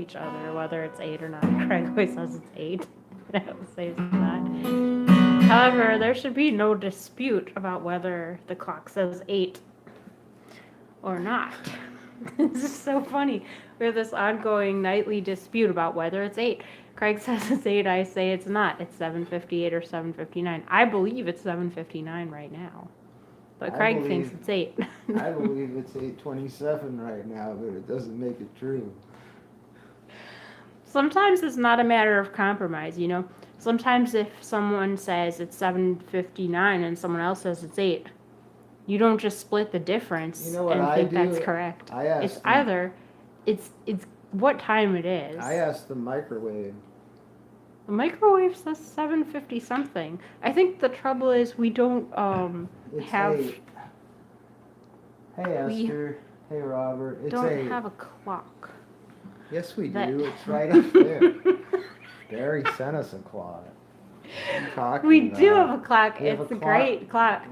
each other whether it's 8 or not. Craig always says it's 8. I always say it's not. However, there should be no dispute about whether the clock says 8 or not. This is so funny. We have this ongoing nightly dispute about whether it's 8. Craig says it's 8. I say it's not. It's 7:58 or 7:59. I believe it's 7:59 right now. But Craig thinks it's 8. I believe it's 8:27 right now, but it doesn't make it true. Sometimes it's not a matter of compromise, you know. Sometimes if someone says it's 7:59 and someone else says it's 8, you don't just split the difference and think that's correct. It's either it's what time it is. I asked the microwave. The microwave says 7:50 something. I think the trouble is we don't have. 8. Hey Esther. Hey Robert. It's don't 8. have a clock. Yes, we do. It's right up there. Barry sent us a clock. We do have a clock. It's a great clock.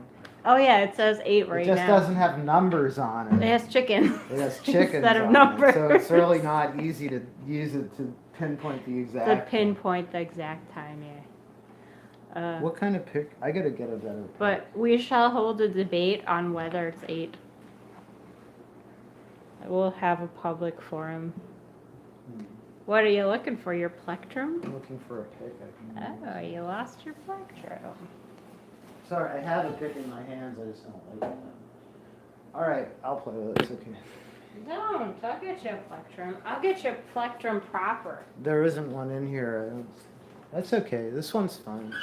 Oh yeah, it says 8 right now. It just doesn't have numbers on it. It has chickens. It has chickens instead of numbers. So it's really not easy to use it to pinpoint the exact. To pinpoint the exact time, yeah. What kind of pick? I gotta get a better pick. But we shall hold a debate on whether it's 8. We'll have a public forum. What are you looking for? Your plectrum? I'm looking for a pick. Oh, you lost your plectrum. Sorry, I have a pick in my hands. I just don't like it. All right, I'll play with it. It's okay. Don't. I'll get you a plectrum. I'll get you a plectrum proper. There isn't one in here. That's okay. This one's fine.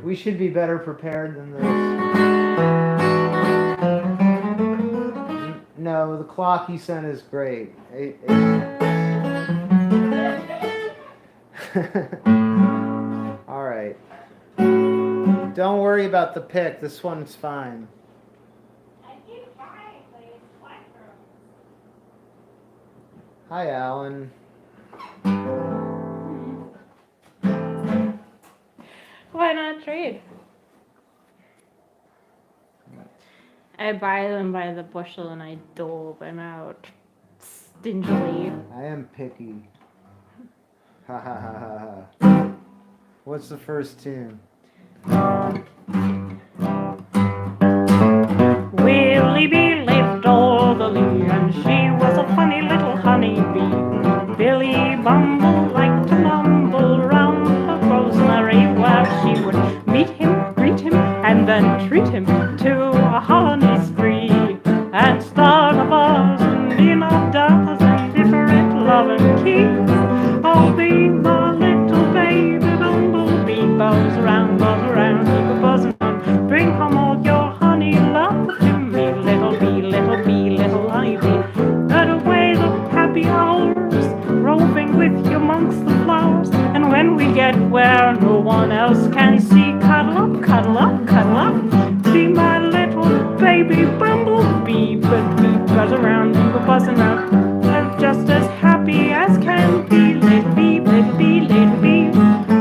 We should be better prepared than this. No, the clock he sent is great. 8. All right. Don't worry about the pick. This one's fine. I keep trying to use plectrum. Hi, Alan. Why not trade? I buy them by the bushel and I dole them out stingily. I am picky. Ha ha ha ha ha. What's the first tune? Willie B lived orderly, and she was a funny little honeybee. Billy Bumble liked to mumble round her rosemary while she would meet him, greet him, and then treat him to a honey spree, and start a buzz in a dozen different loving keys. Oh, be my little baby bumblebee, buzz around, keep a buzzing on. Bring home all your honey love to me, little bee, little honeybee. Let away the happy hours, roving with you amongst the flowers. And when we get where no one else can see, cuddle up, cuddle up, cuddle up. Be my little baby bumblebee, but we buzz around, keep a buzzing out. I'm just as happy as can be, little bee, little bee, little bee.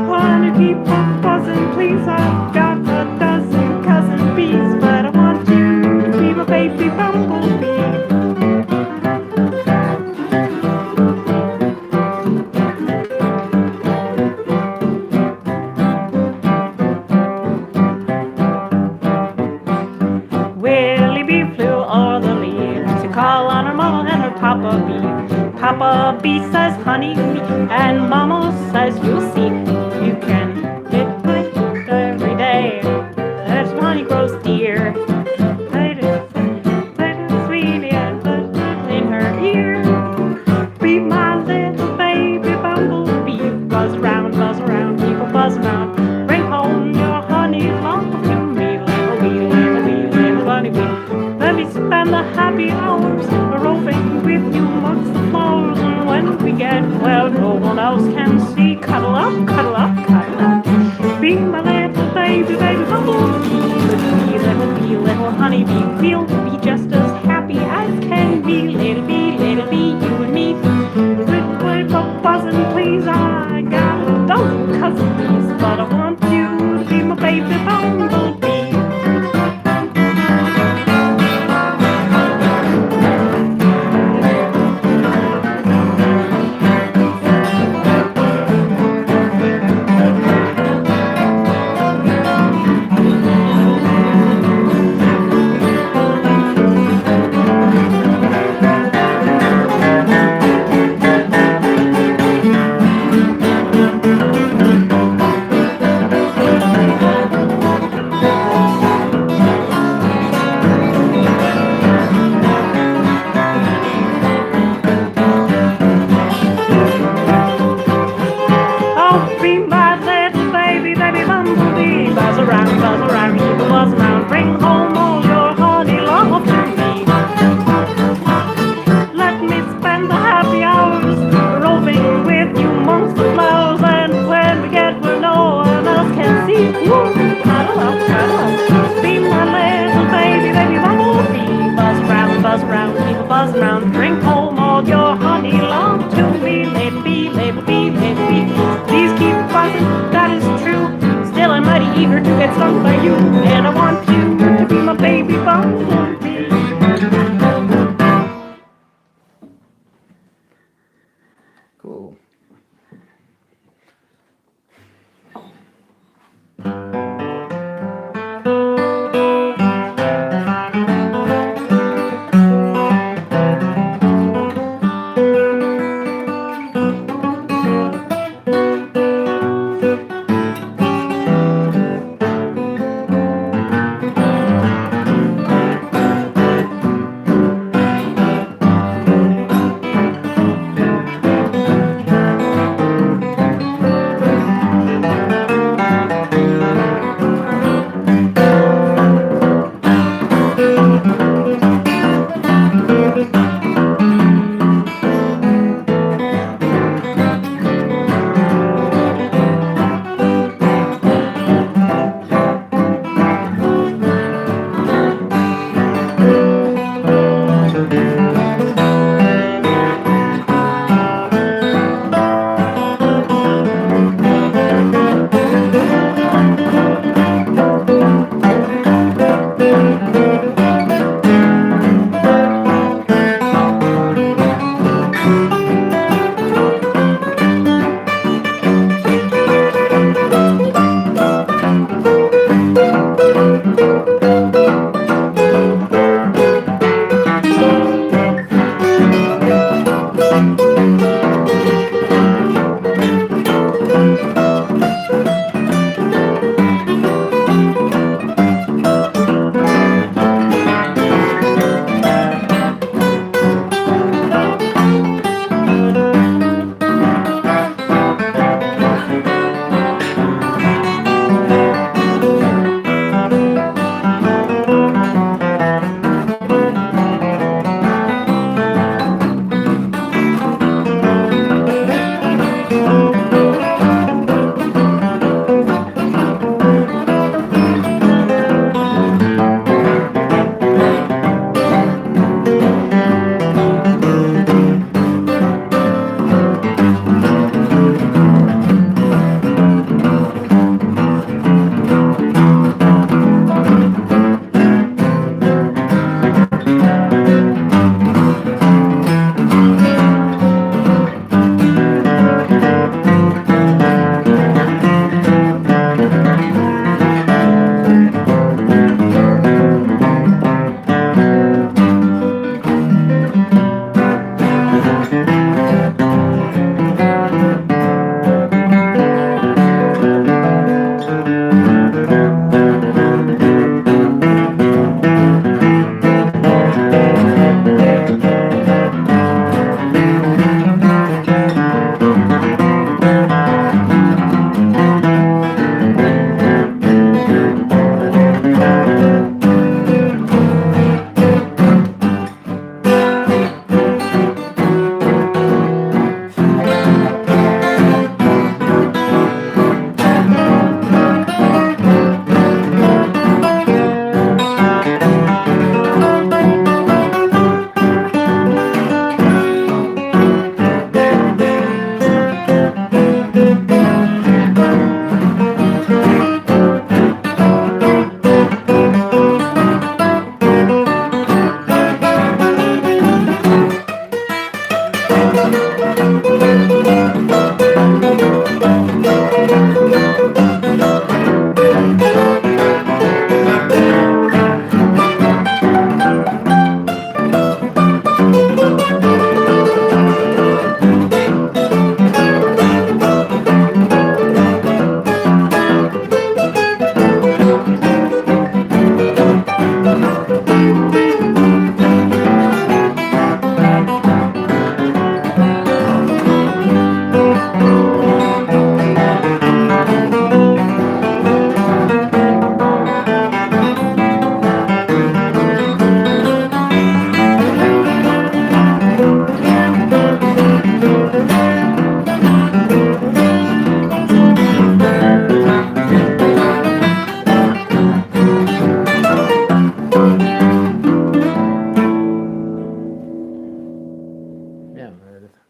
Wanna keep on buzzing, please? I've got a dozen cousin bees, but I want you to be my baby bumblebee. Willie Bee flew o'er the lea to call on her mama and her papa bee. Papa bee says, honey, and mama says, you'll see. You can get my food every day as honey grows dear. Little sweetie and in her ear. Be my little baby bumblebee. Buzz around, keep a buzzing out. Bring home your honey lump to me, little bee, little honeybee. Let me spend the happy hours roving with you amongst the flowers. And when we get where no one else can see, cuddle up, cuddle you, and I want you to be my baby bumblebee. Cool.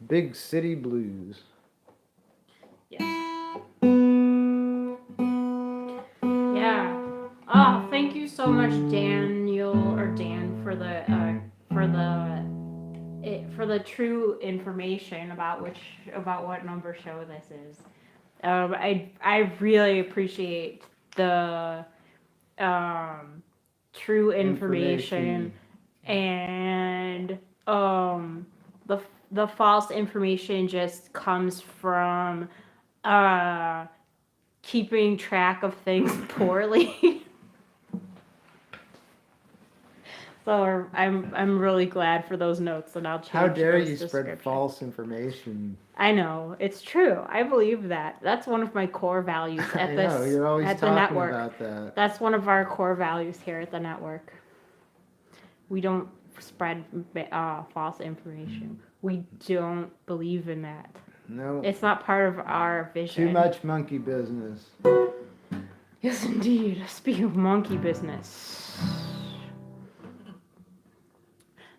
Big City Blues. Yeah. Yeah. so much, Daniel or Dan, for the true information about what number show this is. I really appreciate the true information and the false information just comes from keeping track of things poorly. So I'm really glad for those notes, and I'll change. How dare those you spread false information? I know, it's true. I believe that. That's one of my core values at You're always at the talking network. about that. That's one of our core values here at the network. We don't spread false information. We don't believe in that. No. It's not part of our vision. Too much monkey business. Yes, indeed. Speaking of monkey business.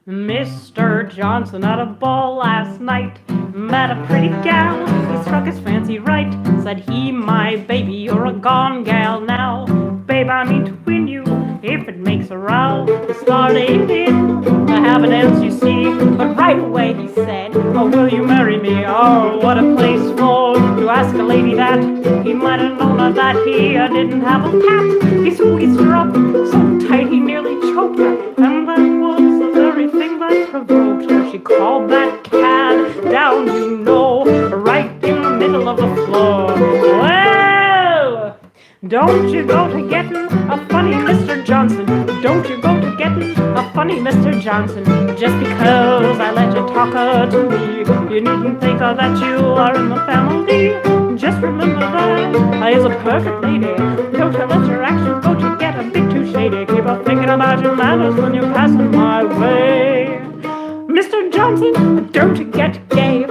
Mr. Johnson at a ball last night met a pretty gal. He struck his fancy right. Said he, my baby, you're a gone gal now. Babe, I mean to win you if it makes a row. He started in to have an dance, you see. But right away he said, oh, will you marry me? Oh, what a place for to ask a lady that. He might have known that he didn't have a pat. He squeezed her up so tight he nearly choked her. And that was the very thing that provoked her. She called that cad down, you know, right in the middle of the floor. Well, don't you go to getting a funny Mr. Johnson. Don't you go to getting a funny Mr. Johnson. Just because I let you talk to me, you needn't think that you are in the family. Just remember that I is a perfect lady. Don't you let your actions go to get a bit too shady. Keep on thinking about your manners when you're passing my way. Mr. Johnson, don't you get gay.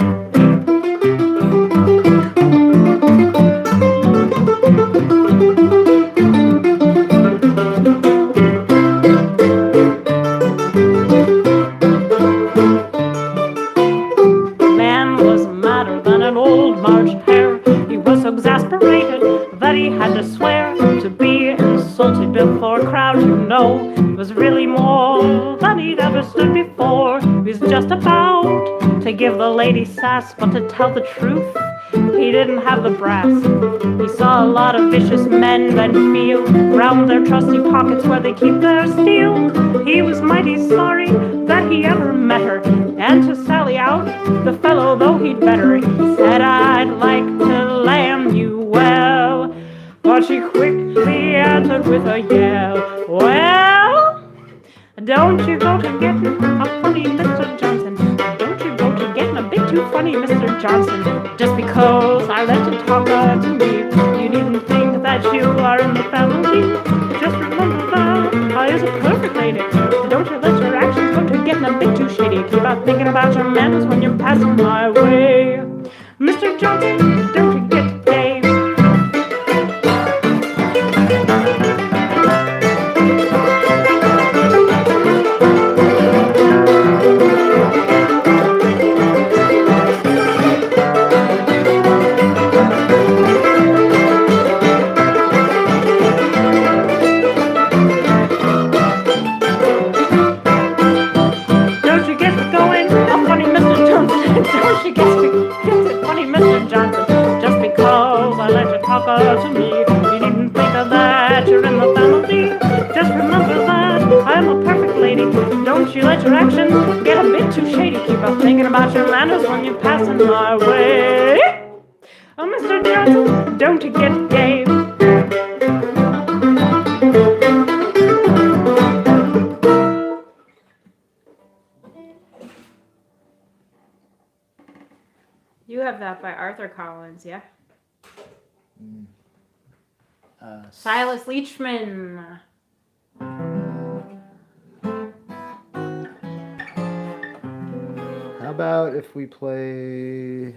That he had to swear to be insulted before a crowd, you know. It was really more than he'd ever stood before. He was just about to give the lady sass, but to tell the truth, he didn't have the brass. He saw a lot of vicious men then feel round their trusty pockets where they keep their steel. He was mighty sorry that he ever met her, and to sally out the fellow though he'd better. He said, I'd like to lamb you well. But she quickly answered with a yell, well, don't you go to getting a funny Mr. Johnson. Don't you go to getting a bit too funny, Mr. Johnson. Just because I let you talk to me, you needn't think that you are in the family. Just remember that I is a perfect lady. Don't you let your actions go to getting a bit too shady. Keep on thinking about your manners when you're passing my way. Mr. Johnson, don't you get gay. To me, you needn't think of that, you're in the family. Just remember that I'm a perfect lady. Don't you let your actions get a bit too shady. Keep on thinking about your manners when you're passing my way. Oh, Mr. Johnson, don't you get gay. You have that by Arthur Collins, yeah? Silas Leachman. How about if we play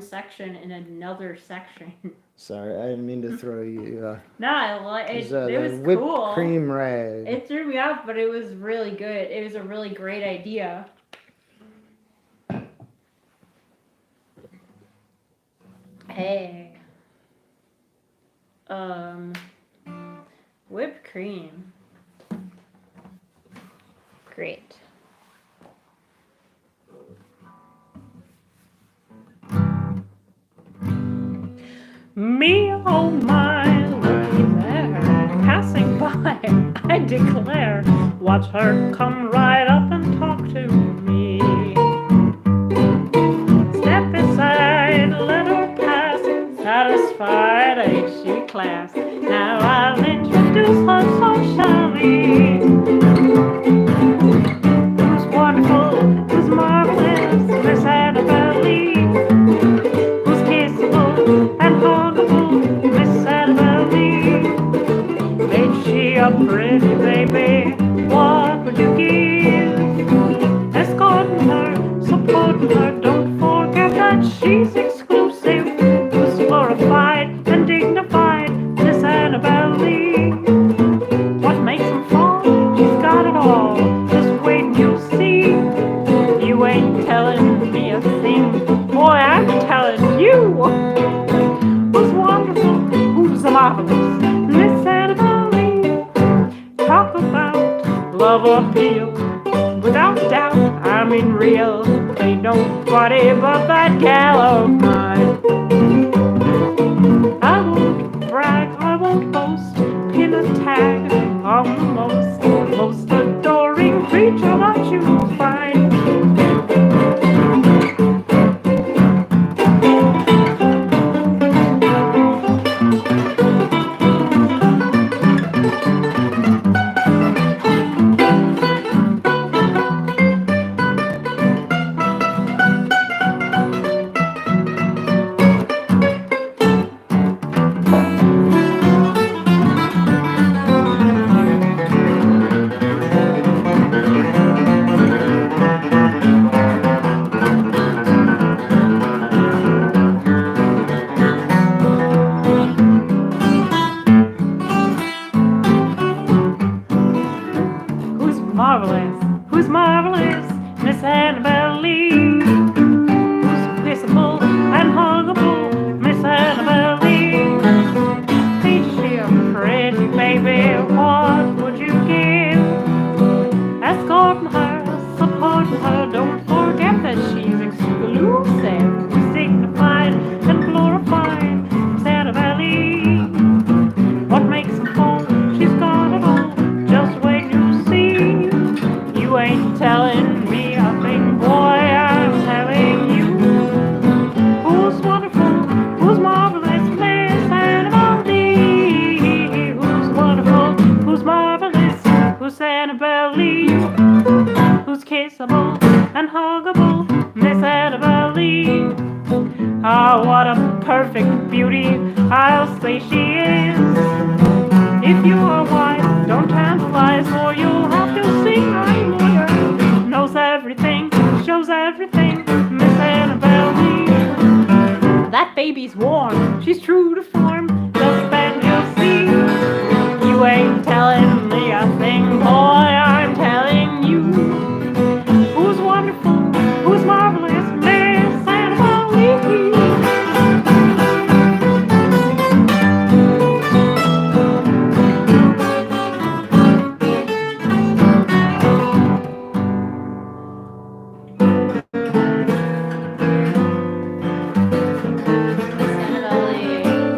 section in another section. Sorry, I didn't mean to throw you. Nah, it The was whipped cool. cream rag. It threw me off, but it was really good. It was a really great idea. Hey. Whipped cream. Great. Me, oh my, looky there, passing by, I declare. Watch her come right up and talk to me. Step aside, let her pass, satisfied, ain't she class? Now I'll introduce her socially. Who's wonderful, who's marvelous, Miss Annabelle Lee. Who's kissable and huggable, Miss Annabelle Lee. Ain't she a pretty baby? What would you give? Escorting her, supporting her, don't forget that she's exclusive. Who's glorified and dignified, Miss Annabelle Lee. What makes them fall? She's got it all. Just wait and you'll see. You ain't telling me a thing, boy, I'm telling you. Who's wonderful? Who's marvelous? Miss Annabelle Lee. Talk about love appeal. Without doubt, I mean real. Ain't nobody but that gal of mine. I won't brag, I won't boast. Pin a tag on the most adoring creature that you will find. Who's marvelous, Miss Annabelle Lee. Who's kissable and huggable, Miss Annabelle Lee. Ain't she a pretty baby? What would you give? Escorting her, supporting her, don't forget that she's exclusive. Who's dignified and glorified, Miss Annabelle Lee. What makes them fall? She's got it all. Just wait you see. You ain't telling me a thing, boy, I'm telling you. Who's wonderful, who's marvelous, Miss Annabelle Lee. Who's wonderful, who's marvelous, who's Annabelle Lee. Who's kissable and huggable, Miss Annabelle Lee. Ah, what a perfect beauty, I'll say she is. If you are wise, don't tantalize, or you'll have to sing my lawyer. Knows everything, shows everything, Miss Annabelle Lee. That baby's warm, she's true to form, just then you'll see. You ain't telling me a thing, boy, I'm telling you. Who's wonderful, who's marvelous, Miss Annabelle Lee. Miss Annabelle Lee.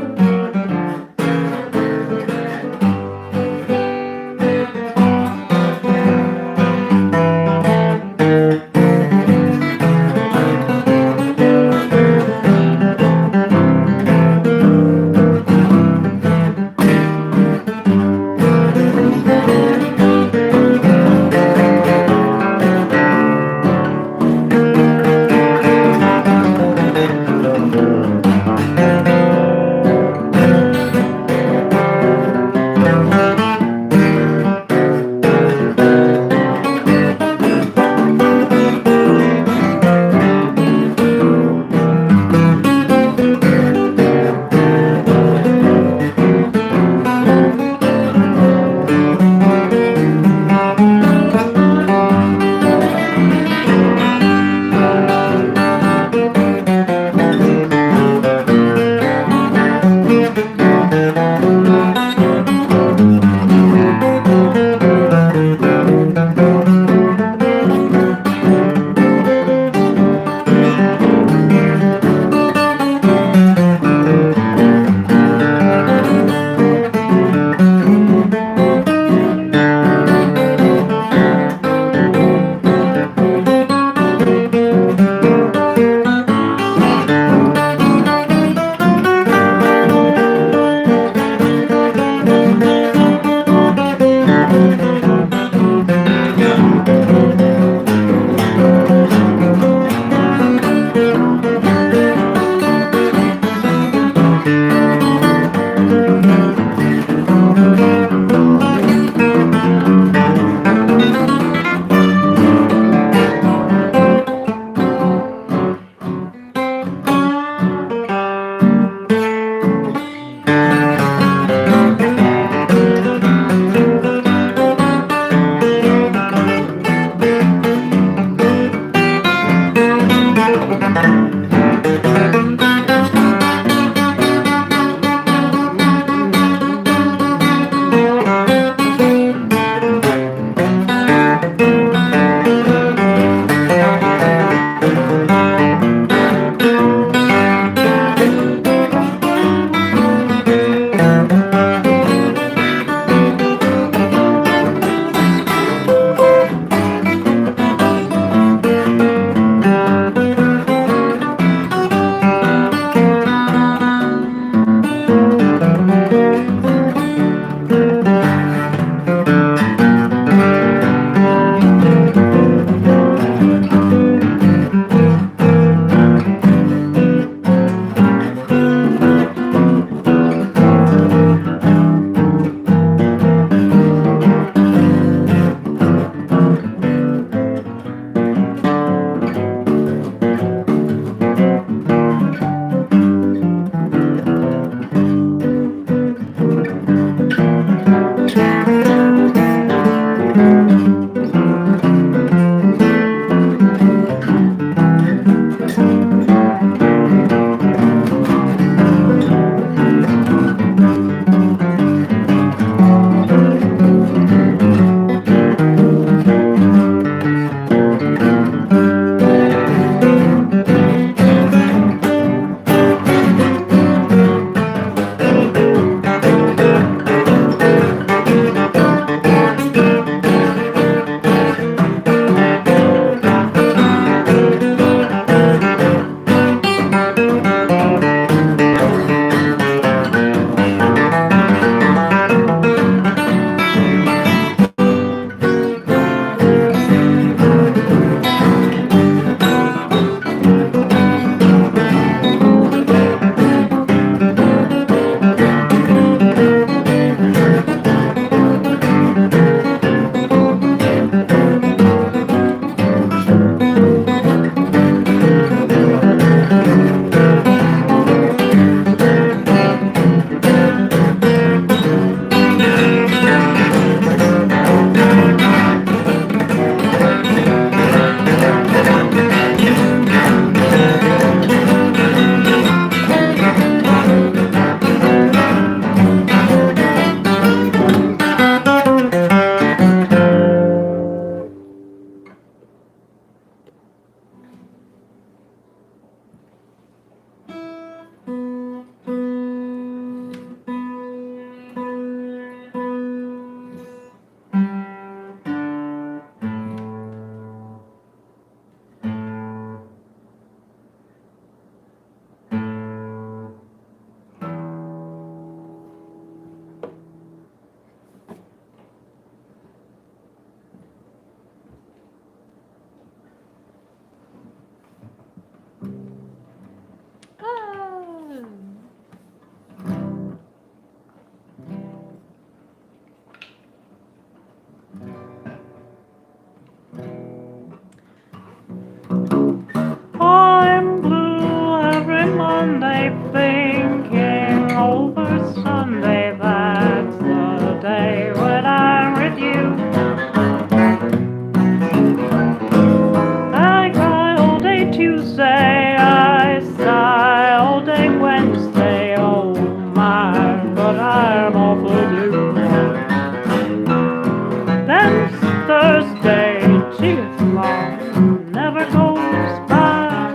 with you. I cry all day Tuesday, I sigh all day Wednesday. Oh my, but I'm awful blue. Then Thursday, gee, it's long, never goes by.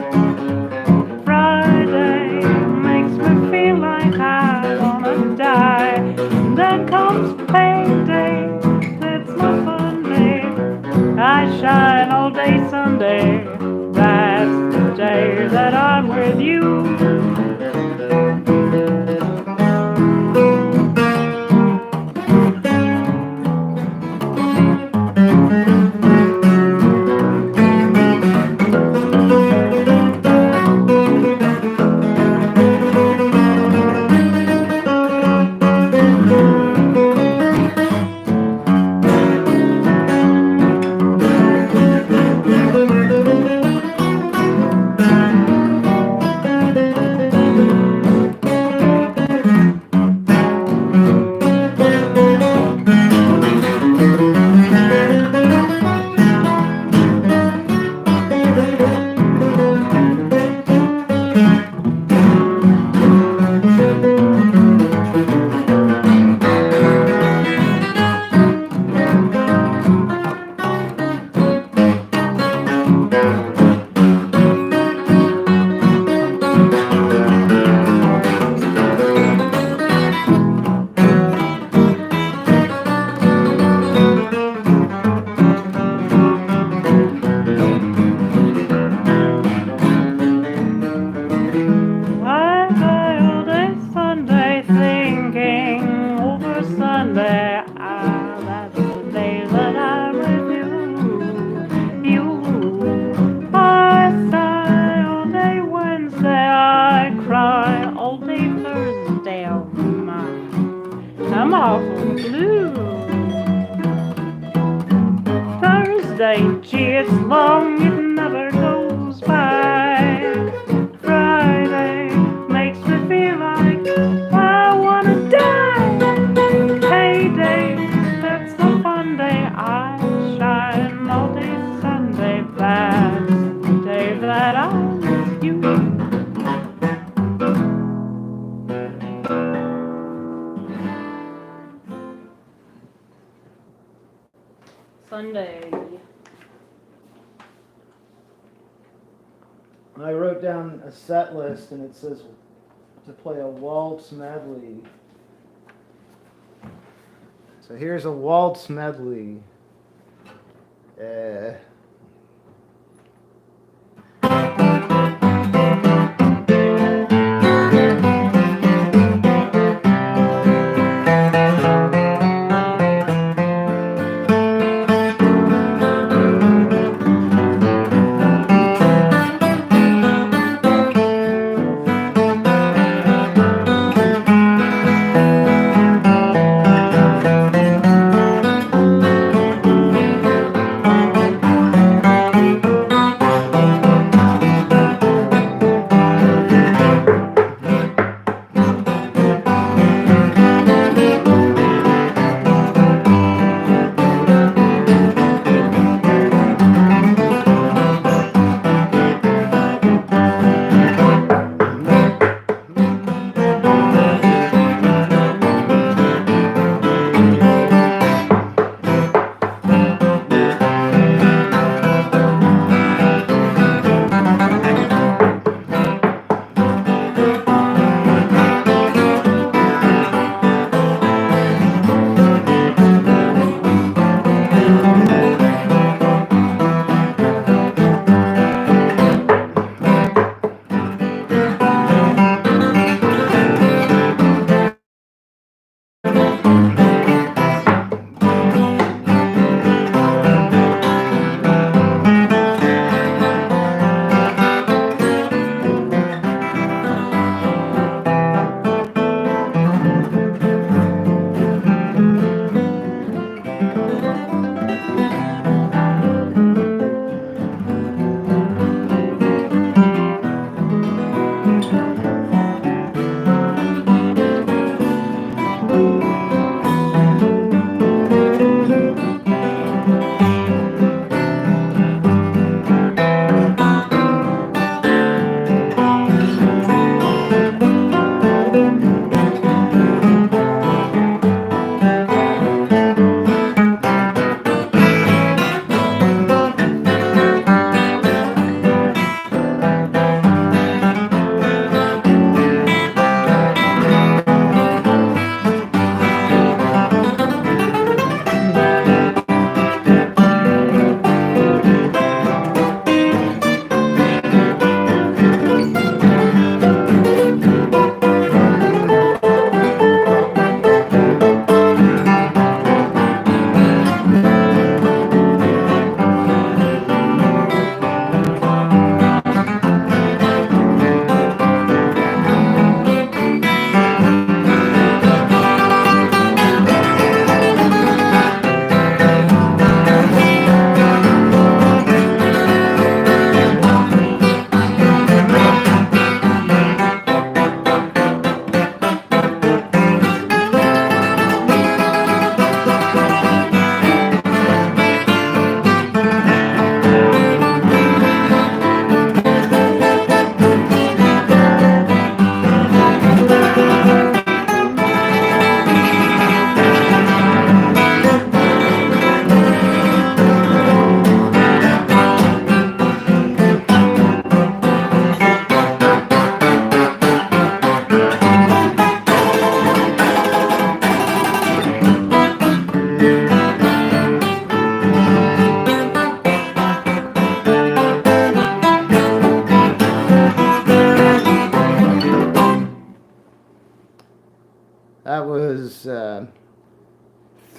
Friday makes me feel like I wanna die. Then comes payday, it's my fun day. I shine all day Sunday, that's the day that I'm with you. Sunday, that's the day that I'm with you. You, I sigh all day Wednesday, I cry all day Thursday. Oh my, I'm awful blue. Thursday, gee, it's long, it never goes by. Friday makes me feel like I wanna die. Payday, that's the fun day. I shine all day Sunday. That's the day that I'm with you. Sunday. I wrote down a set list and it says to play a waltz medley. So here's a waltz medley.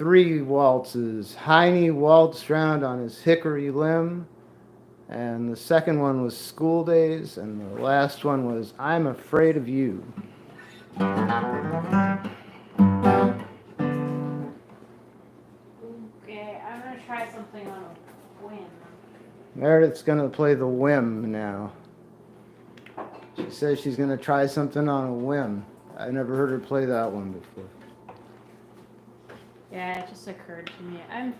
3 waltzes. Heine waltzed round on his hickory limb. And the second one was School Days. And the last one was I'm Afraid of You. Okay, I'm gonna try something on a whim. Meredith's going to play the whim now. She says she's going to try something on a whim. I never heard her play that one before. Yeah, it just occurred to me. I'm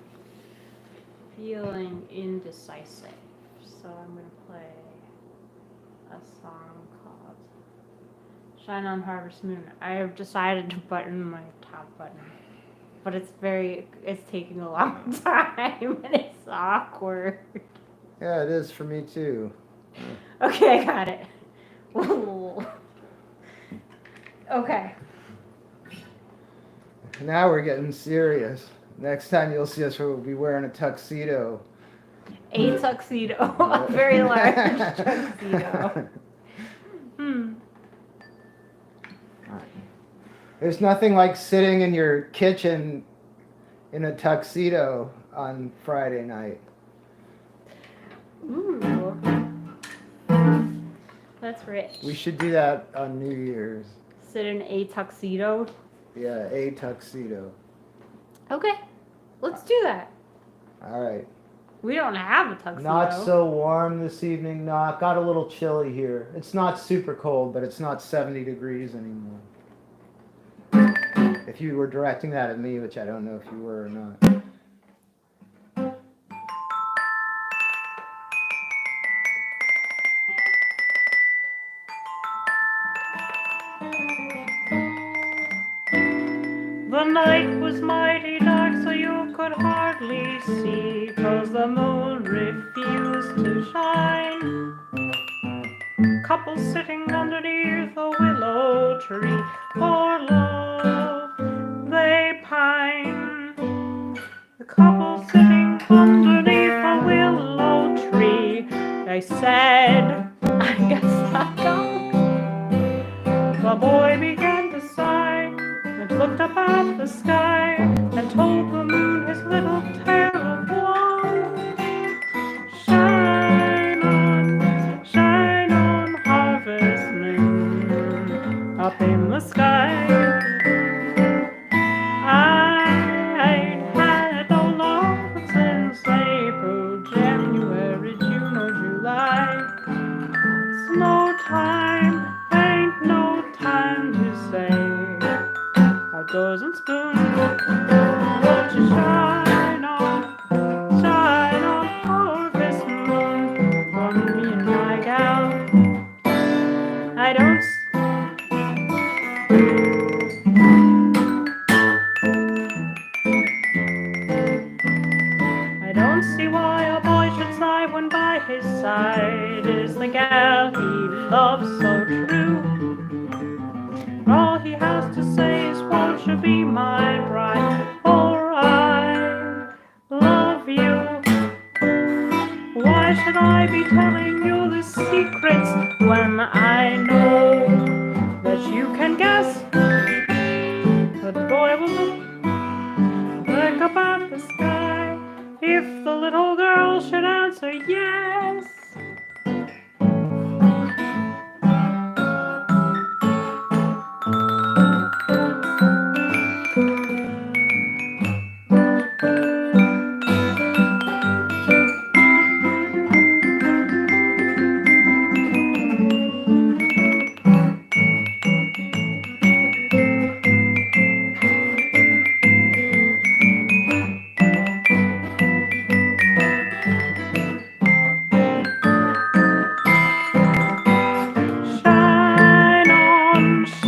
feeling indecisive, so I'm gonna play a song called Shine on Harvest Moon. I have decided to button my top button, but it's taking a long time and it's awkward. Yeah, it is for me too. Okay, I got it. Ooh. Okay. Now we're getting serious. Next time you'll see us, we'll be wearing a tuxedo. A tuxedo. A very large tuxedo. There's nothing like sitting in your kitchen in a tuxedo on Friday night. Ooh. That's rich. We should do that on New Year's. Sit in a tuxedo. Yeah, a tuxedo. Okay. Let's do that. All right. We don't have a tuxedo. Not so warm this evening. No, it got a little chilly here. It's not super cold, but it's not 70 degrees anymore. If you were directing that at me, which I don't know if you were or not. The night was mighty dark, so you could hardly see, 'cause the moon refused to shine. Couples sitting underneath a willow tree, for love they pine. The couple sitting underneath a willow tree, they said, I guess I'll go. The boy began to sigh and looked up at the sky and told the moon his little tale of woe. Shine on, harvest moon, up in the sky. I ain't had no love since April, January, June or July. It's no time, ain't no time to say outdoors and spoon. Won't you shine on harvest moon for me and my gal? I don't see why a boy should sigh when by his side is the gal he loves so true. All he has to say is, won't you be my bride? For I love you. Why should I be telling you the secrets when I know that you can guess? The boy will look up at the sky if the little girl should answer yes.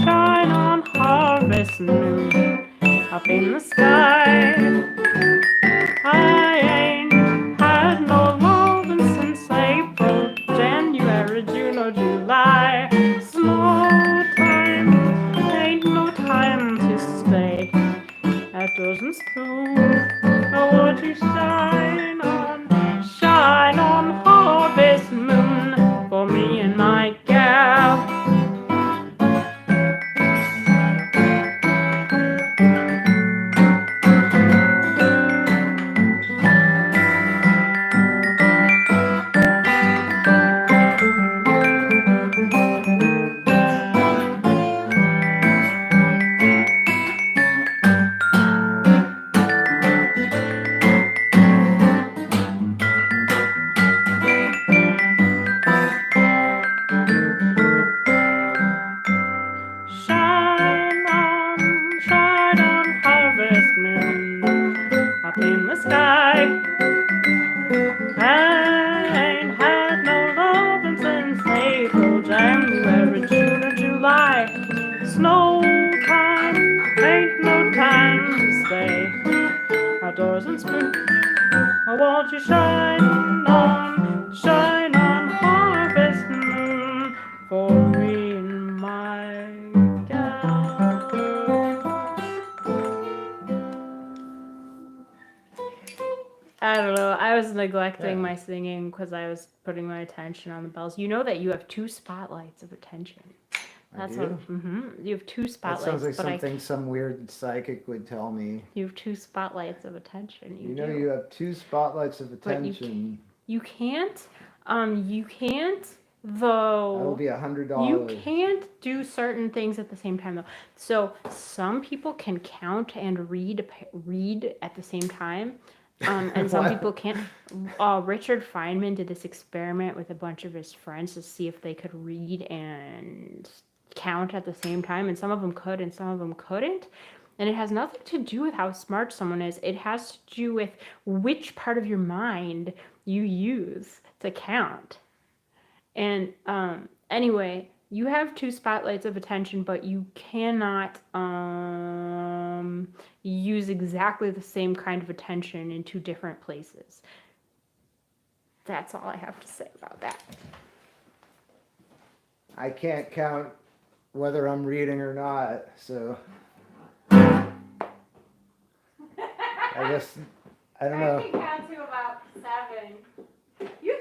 Shine on, harvest moon, up in the sky. I ain't had no lovin' since April, January, June or July. It's no time, ain't no time to stay outdoors and spoon. Oh, won't you shine on harvest moon for me and my gal? the sky. I ain't had no lovin' since April, January, June, or July. Snow time, ain't no time to stay outdoors in spring. I want you shine on harvest moon for me and my gal. I don't know. I was neglecting my singing because I was putting my attention on the bells. You know that you have two spotlights of attention. That's what. You have two That spotlights. sounds like but something some weird psychic would tell me. You have two spotlights of attention. You know, you have two spotlights of attention. You can't. You can't. Though. That will be $100. You can't do certain things at the same time, though. So some people can count and read at the same time. And some people can't. Richard Feynman did this experiment with a bunch of his friends to see if they could read and count at the same time, and some of them could and some of them couldn't. And it has nothing to do with how smart someone is. It has to do with which part of your mind you use to count. And anyway, you have two spotlights of attention, but you cannot use exactly the same kind of attention in two different places. That's all I have to say about that. I can't count whether I'm reading or not, so I guess I don't know. I can count to about 7. You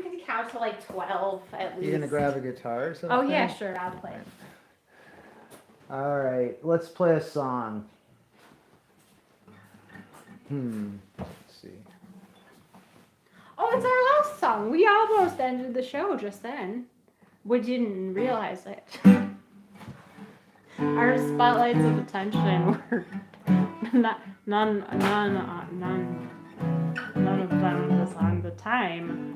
can count to like 12 at least. You gonna grab a guitar or something? Oh yeah, sure, I'll play. All right, let's play a song. Let's see. Oh, it's our last song. We almost ended the show just then. We didn't realize it. Our spotlights of attention were none of them was on the time.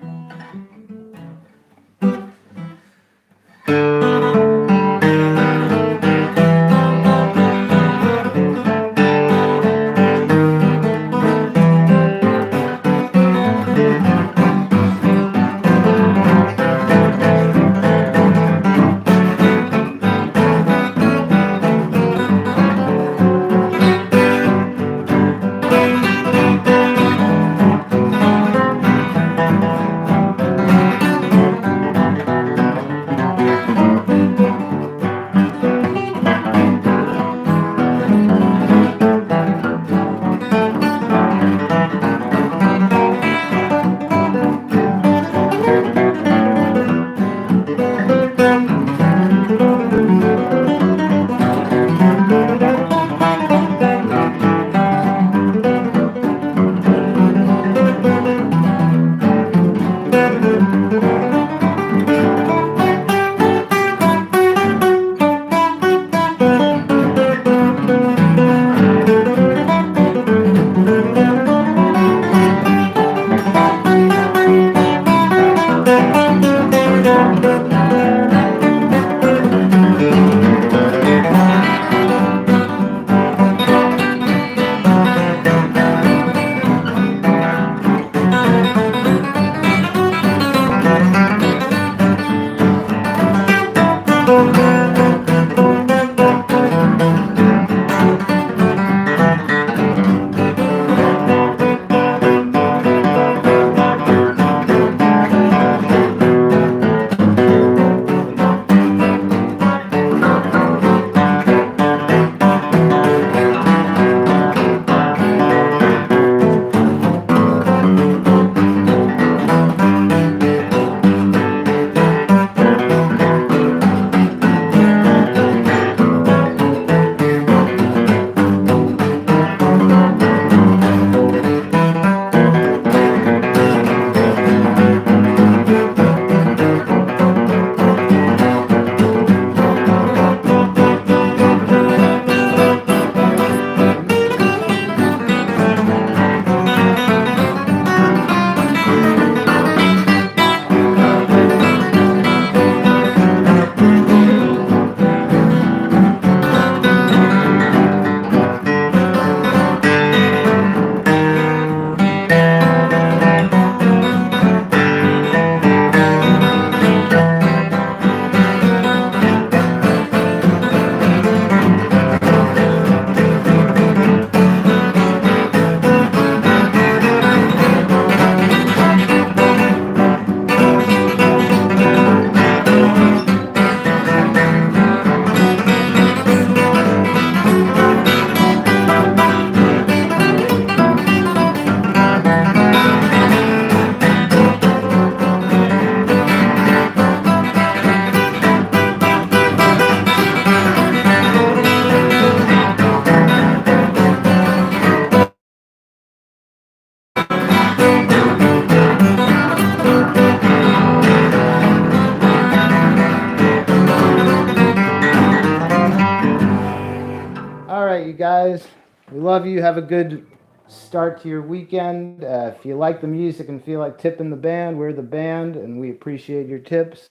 guys. We love you. Have a good start to your weekend. If you like the music and feel like tipping the band, we're the band, and we appreciate your tips.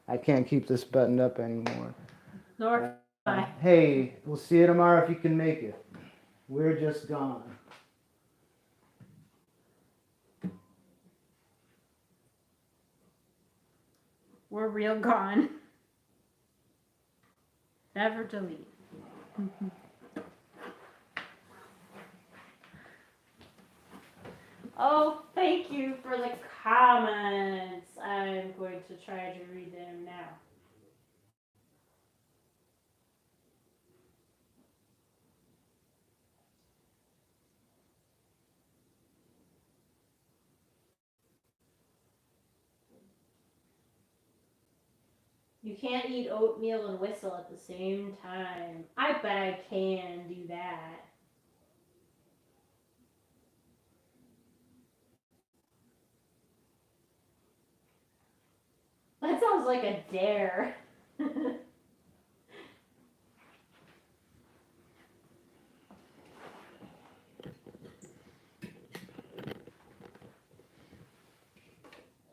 I can't keep this buttoned up anymore. Nor I. Hey, we'll see you tomorrow if you can make it. We're just gone. We're real gone. Never delete. Oh, thank you for the comments. I'm going to try to read them now. You can't eat oatmeal and whistle at the same time. I bet I can do that. That sounds like a dare.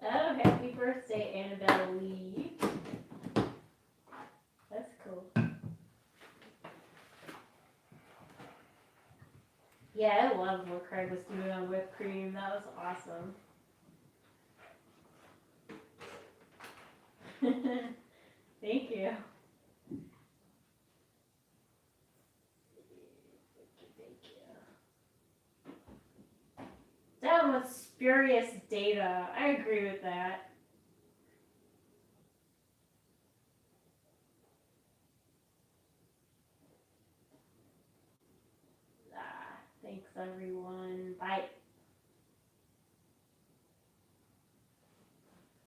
Oh, happy birthday, Annabelle Lee. That's cool. Yeah, I loved what Craig was doing on whipped cream. That was awesome. Thank you. Thank you. Down with spurious data. I agree with that. Thanks everyone. Bye.